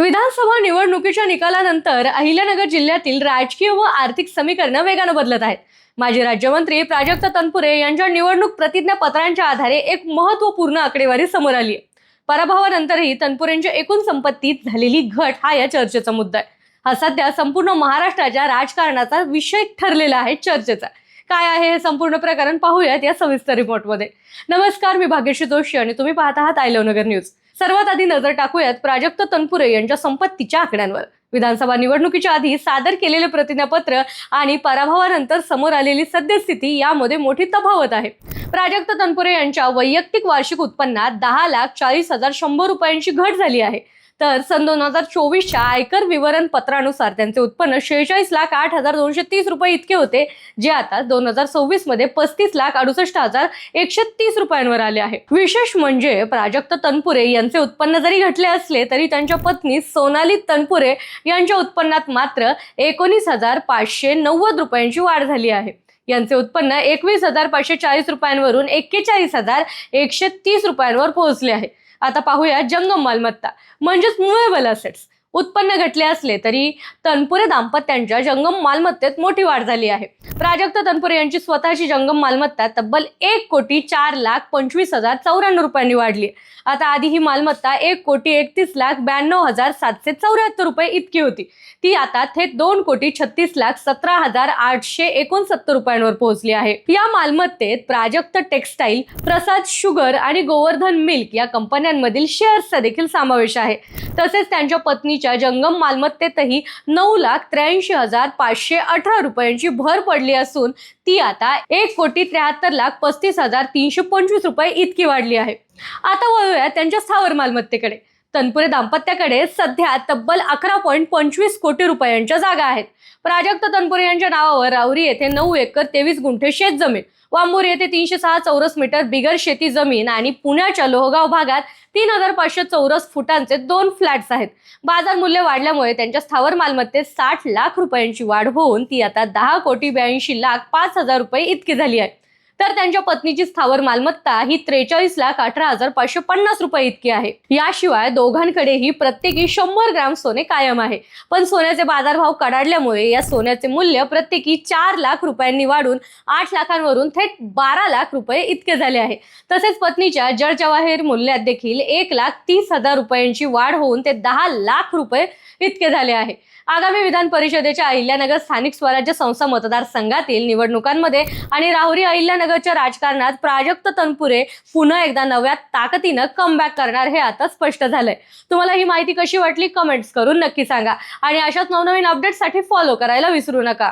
विधानसभा निवडणुकीच्या निकालानंतर अहिल्यानगर जिल्ह्यातील राजकीय व आर्थिक समीकरणं वेगाने बदलत आहेत। माजी राज्यमंत्री प्राजक्त तनपुरे यांच्या निवडणूक प्रतिज्ञापत्रांच्या आधारे एक महत्त्वपूर्ण आकडेवारी समोर आली आहे। पराभवानंतरही तनपुरेंच्या एकूण संपत्तीत झालेली घट हा या चर्चेचा मुद्दा आहे। हा सध्या संपूर्ण महाराष्ट्राच्या राजकारणाचा विषय ठरलेला आहे चर्चेचा। काय आहे हे संपूर्ण प्रकरण पाहूयात या सविस्तर रिपोर्टमध्ये। नमस्कार, मी भाग्यश्री जोशी आणि तुम्ही पाहत आहात अहिल्यानगर न्यूज। सर्वात आधी नजर टाकूयात प्राजक्त तनपुरे यांच्या संपत्तीच्या आकड्यांवर। विधानसभा निवडणुकीच्या आधी सादर केलेले प्रतिज्ञापत्र आणि पराभवानंतर समोर आलेली सद्यस्थिती यामध्ये मोठी तफावत आहे। प्राजक्त तनपुरे यांच्या वैयक्तिक वार्षिक उत्पन्नात 10,40,100 रुपयांची घट झाली आहे। तर सन 2024च्या आयकर विवरण पत्रानुसार त्यांचे उत्पन्न 46,08,230 रुपये इतके होते, जे आता 2026 मध्ये 35,68,130 रुपयांवर आले आहे। विशेष म्हणजे प्राजक्त तनपुरे यांचे उत्पन्न जरी घटले असले तरी त्यांच्या पत्नी सोनाली तनपुरे यांच्या उत्पन्नात मात्र 19,590 रुपयांची वाढ झाली आहे। यांचे उत्पन्न 21,540 रुपयांवरून 41,130 रुपयांवर पोहोचले आहे। आता पाहूया जंगम मालमत्ता म्हणजेच मूवेबल असेट्स। उत्पन्न घटले असले तरी तनपुरे दाम्पत्यांच्या जंगम मालमत्तेत मोठी वाढ झाली आहे। प्राजक्त तनपुरे यांची स्वतःची जंगम मालमत्ता तब्बल 1,25,24,094 रुपयांनी वाढली। आता आधी ही मालमत्ता 1,31,92,774 रुपये इतकी होती, ती आता थेट 2,36,17,869 रुपयांवर पोहोचली आहे। या मालमत्तेत प्राजक्त टेक्सटाईल, प्रसाद शुगर आणि गोवर्धन मिल्क या कंपन्यांमधील शेअर्सचा देखील समावेश आहे। तसेच त्यांच्या पत्नीच्या जंगम मालमत्तेतही 9,83,518 रुपयांची भर पडली असून ती आता 1,73,35,325 रुपये इतकी वाढली आहे। आता वळूया त्यांच्या स्थावर मालमत्तेकडे। तनपुरे दाम्पत्याकडे सध्या तब्बल 11.25 कोटी रुपयांच्या जागा आहेत। प्राजक्त तनपुरे यांच्या नावावर राहुरी येथे 9 एकर 23 गुंठे शेत जमीन, वांबूर येथे 306 चौरस मीटर बिगर शेती जमीन आणि पुण्याच्या लोहगाव भागात 3,500 चौरस फुटांचे 2 फ्लॅट्स आहेत। बाजार मूल्य वाढल्यामुळे त्यांच्या स्थावर मालमत्तेत 60 लाख रुपयांची वाढ होऊन ती आता 10,82,05,000 रुपये इतकी झाली आहे। तर त्यांच्या पत्नीची स्थावर मालमत्ता ही 43,18,550 रुपये इतकी आहे। याशिवाय दोघांकडेही प्रत्येकी 100 ग्राम सोने कायम आहे। पण सोन्याचे बाजारभाव कडाडल्यामुळे या सोन्याचे मूल्य प्रत्येकी 4 लाख रुपयांनी वाढून 8 लाखांवरून थेट 12 लाख रुपये इतके झाले आहे। तसेच पत्नीच्या जडजवाहीर मूल्यात देखील 1,30,000 रुपयांची वाढ होऊन ते 10 लाख रुपये इतके झाले आहे। आगामी विधान परिषदेच्या अहिल्यानगर स्थानिक स्वराज्य संस्था मतदारसंघातील निवडणुकांमध्ये आणि राहुरी अहिल्यानगरच्या राजकारणात प्राजक्त तनपुरे पुन्हा एकदा नव्या ताकदीनं कमबॅक करणार हे आता स्पष्ट झालंय। तुम्हाला ही माहिती कशी वाटली कमेंट्स करून नक्की सांगा आणि अशाच नवनवीन अपडेट्ससाठी फॉलो करायला विसरू नका।